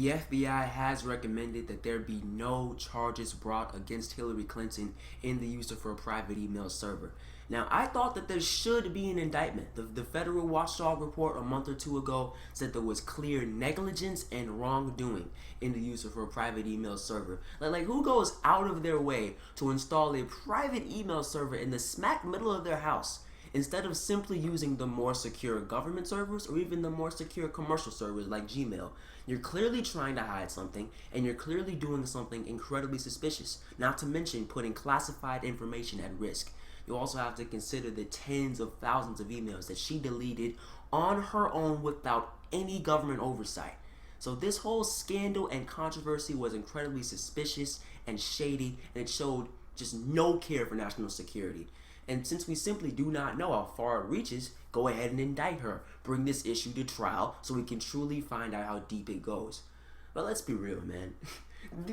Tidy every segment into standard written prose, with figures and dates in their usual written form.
the FBI has recommended that there be no charges brought against Hillary Clinton in the use of her private email server. Now, I thought that there should be an indictment. The federal watchdog report a month or two ago said there was clear negligence and wrongdoing in the use of her private email server. Like who goes out of their way to install a private email server in the smack middle of their house instead of simply using the more secure government servers or even the more secure commercial servers like Gmail? You're clearly trying to hide something, and you're clearly doing something incredibly suspicious, not to mention putting classified information at risk. You also have to consider the tens of thousands of emails that she deleted on her own without any government oversight. So this whole scandal and controversy was incredibly suspicious and shady, and it showed just no care for national security. And since we simply do not know how far it reaches, go ahead and indict her. Bring this issue to trial so we can truly find out how deep it goes. But let's be real, man.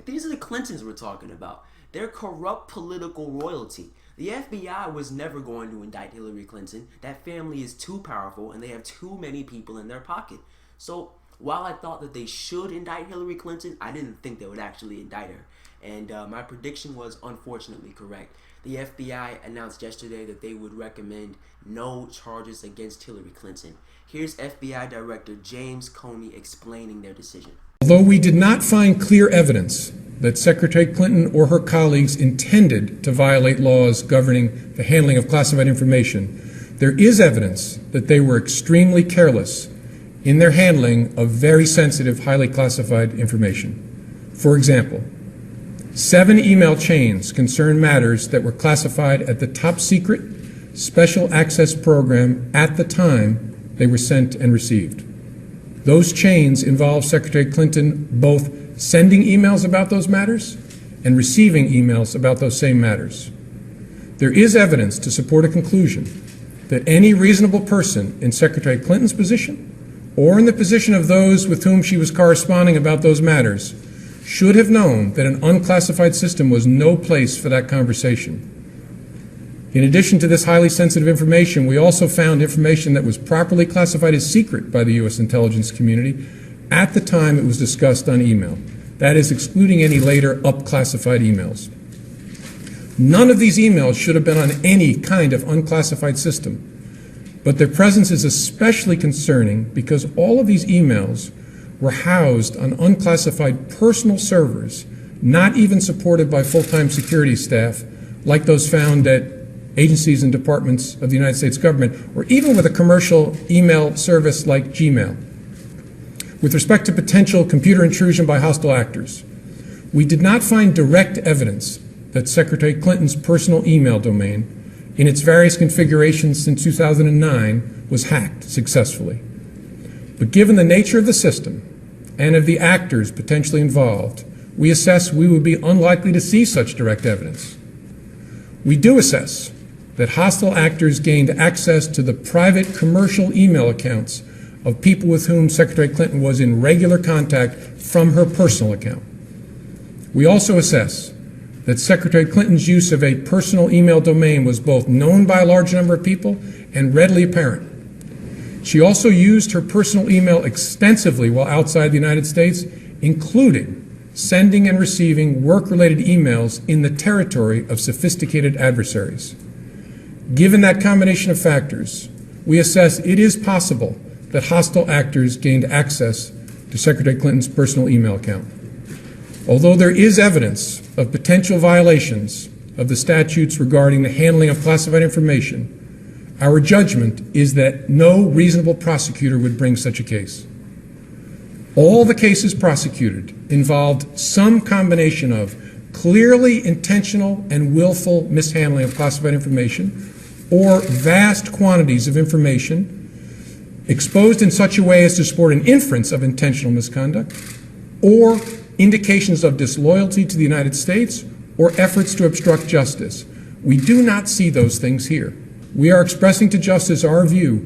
These are the Clintons we're talking about. They're corrupt political royalty. The FBI was never going to indict Hillary Clinton. That family is too powerful and they have too many people in their pocket. So while I thought that they should indict Hillary Clinton, I didn't think they would actually indict her. And my prediction was unfortunately correct. The FBI announced yesterday that they would recommend no charges against Hillary Clinton. Here's FBI Director James Comey explaining their decision. Although we did not find clear evidence that Secretary Clinton or her colleagues intended to violate laws governing the handling of classified information, there is evidence that they were extremely careless in their handling of very sensitive, highly classified information. For example, 7 email chains concern matters that were classified at the top secret special access program at the time they were sent and received. Those chains involve Secretary Clinton both sending emails about those matters and receiving emails about those same matters. There is evidence to support a conclusion that any reasonable person in Secretary Clinton's position or in the position of those with whom she was corresponding about those matters should have known that an unclassified system was no place for that conversation. In addition to this highly sensitive information, we also found information that was properly classified as secret by the U.S. intelligence community at the time it was discussed on email. That is, excluding any later up-classified emails. None of these emails should have been on any kind of unclassified system, but their presence is especially concerning because all of these emails were housed on unclassified personal servers, not even supported by full-time security staff, like those found at agencies and departments of the United States government, or even with a commercial email service like Gmail. With respect to potential computer intrusion by hostile actors, we did not find direct evidence that Secretary Clinton's personal email domain, in its various configurations since 2009, was hacked successfully. But given the nature of the system and of the actors potentially involved, we assess we would be unlikely to see such direct evidence. We do assess that hostile actors gained access to the private commercial email accounts of people with whom Secretary Clinton was in regular contact from her personal account. We also assess that Secretary Clinton's use of a personal email domain was both known by a large number of people and readily apparent. She also used her personal email extensively while outside the United States, including sending and receiving work-related emails in the territory of sophisticated adversaries. Given that combination of factors, we assess it is possible that hostile actors gained access to Secretary Clinton's personal email account. Although there is evidence of potential violations of the statutes regarding the handling of classified information, our judgment is that no reasonable prosecutor would bring such a case. All the cases prosecuted involved some combination of clearly intentional and willful mishandling of classified information or vast quantities of information exposed in such a way as to support an inference of intentional misconduct or indications of disloyalty to the United States or efforts to obstruct justice. We do not see those things here. We are expressing to justice our view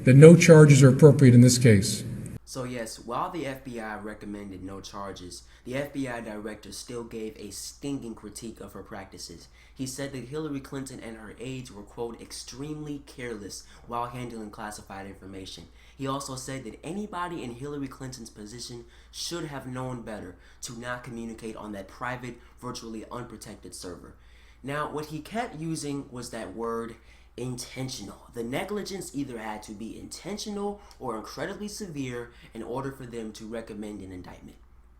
that no charges are appropriate in this case. So yes, while the FBI recommended no charges, the FBI director still gave a stinging critique of her practices. He said that Hillary Clinton and her aides were, quote, extremely careless while handling classified information. He also said that anybody in Hillary Clinton's position should have known better to not communicate on that private, virtually unprotected server. Now, what he kept using was that word intentional. The negligence either had to be intentional or incredibly severe in order for them to recommend an indictment.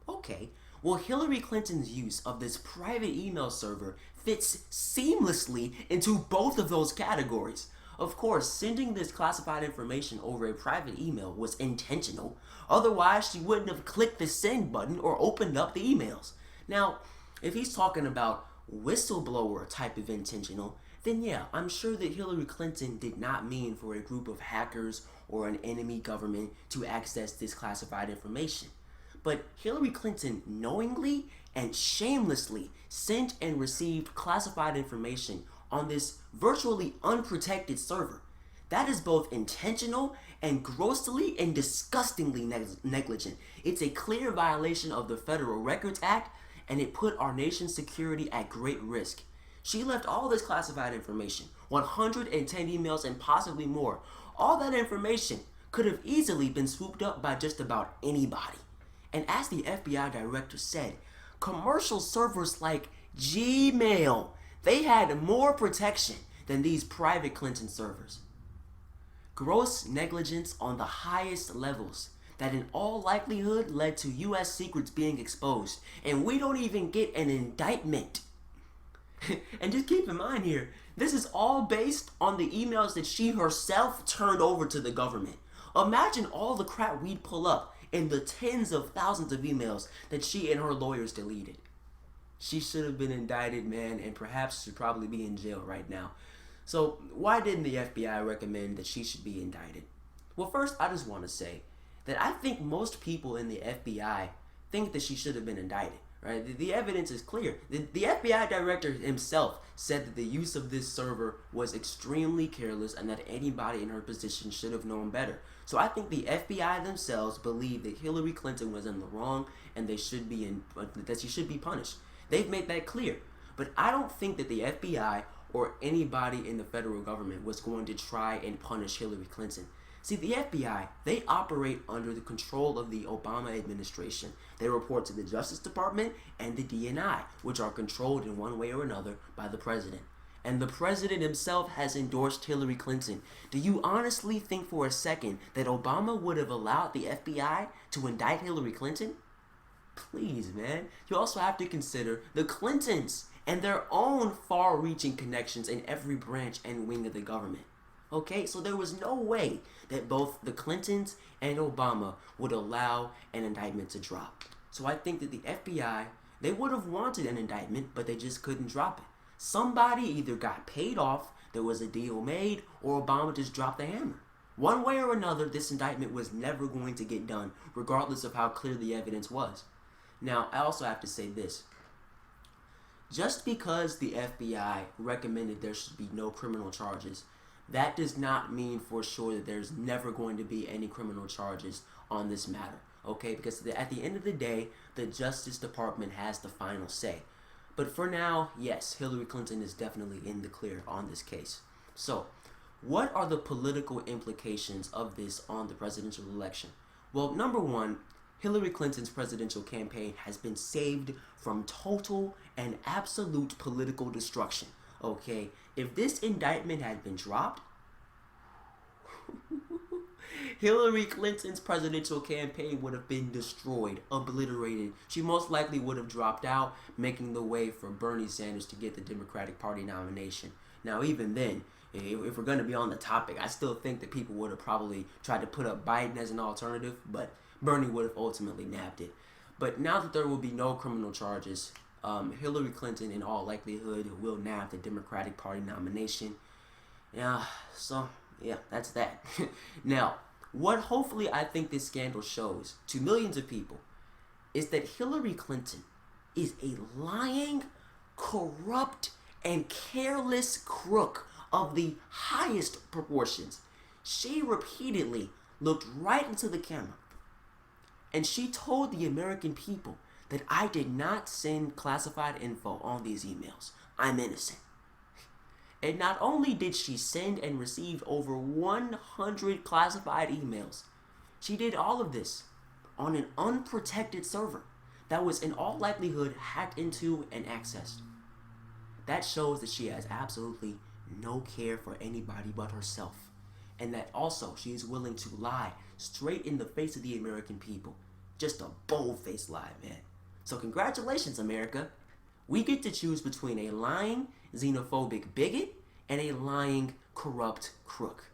Okay, well, Hillary Clinton's use of this private email server fits seamlessly into both of those categories. Of course, sending this classified information over a private email was intentional. Otherwise, she wouldn't have clicked the send button or opened up the emails. Now, if he's talking about whistleblower type of intentional, then yeah, I'm sure that Hillary Clinton did not mean for a group of hackers or an enemy government to access this classified information. But Hillary Clinton knowingly and shamelessly sent and received classified information on this virtually unprotected server. That is both intentional and grossly and disgustingly negligent. It's a clear violation of the Federal Records Act, and it put our nation's security at great risk. She left all this classified information, 110 emails and possibly more. All that information could have easily been swooped up by just about anybody. And as the FBI director said, commercial servers like Gmail, they had more protection than these private Clinton servers. Gross negligence on the highest levels that in all likelihood led to U.S. secrets being exposed, and we don't even get an indictment. And just keep in mind here, this is all based on the emails that she herself turned over to the government. Imagine all the crap we'd pull up in the tens of thousands of emails that she and her lawyers deleted. She should have been indicted, man, and perhaps should probably be in jail right now. So why didn't the FBI recommend that she should be indicted? Well, first, I just want to say that I think most people in the FBI think that she should have been indicted. Right? The evidence is clear. The FBI director himself said that the use of this server was extremely careless and that anybody in her position should have known better. So I think the FBI themselves believe that Hillary Clinton was in the wrong and that she should be punished. They've made that clear. But I don't think that the FBI or anybody in the federal government was going to try and punish Hillary Clinton. See, the FBI, they operate under the control of the Obama administration. They report to the Justice Department and the DNI, which are controlled in one way or another by the president. And the president himself has endorsed Hillary Clinton. Do you honestly think for a second that Obama would have allowed the FBI to indict Hillary Clinton? Please, man. You also have to consider the Clintons and their own far-reaching connections in every branch and wing of the government. Okay, so there was no way that both the Clintons and Obama would allow an indictment to drop. So I think that the FBI, they would have wanted an indictment, but they just couldn't drop it. Somebody either got paid off, there was a deal made, or Obama just dropped the hammer. One way or another, this indictment was never going to get done, regardless of how clear the evidence was. Now, I also have to say this. Just because the FBI recommended there should be no criminal charges, that does not mean for sure that there's never going to be any criminal charges on this matter, okay? Because at the end of the day, the Justice Department has the final say. But for now, yes, Hillary Clinton is definitely in the clear on this case. So, what are the political implications of this on the presidential election? Well, number one, Hillary Clinton's presidential campaign has been saved from total and absolute political destruction. Okay, if this indictment had been dropped, Hillary Clinton's presidential campaign would have been destroyed, obliterated. She most likely would have dropped out, making the way for Bernie Sanders to get the Democratic Party nomination. Now, even then, if we're going to be on the topic, I still think that people would have probably tried to put up Biden as an alternative, but Bernie would have ultimately nabbed it. But now that there will be no criminal charges, Hillary Clinton, in all likelihood, will nab the Democratic Party nomination. Yeah, so, yeah, that's that. Now, what hopefully I think this scandal shows to millions of people is that Hillary Clinton is a lying, corrupt, and careless crook of the highest proportions. She repeatedly looked right into the camera And she told the American people that I did not send classified info on these emails. I'm innocent. And not only did she send and receive over 100 classified emails, she did all of this on an unprotected server that was in all likelihood hacked into and accessed. That shows that she has absolutely no care for anybody but herself. And that also she is willing to lie straight in the face of the American people. Just a bold-faced lie, man. So congratulations, America. We get to choose between a lying, xenophobic bigot and a lying, corrupt crook.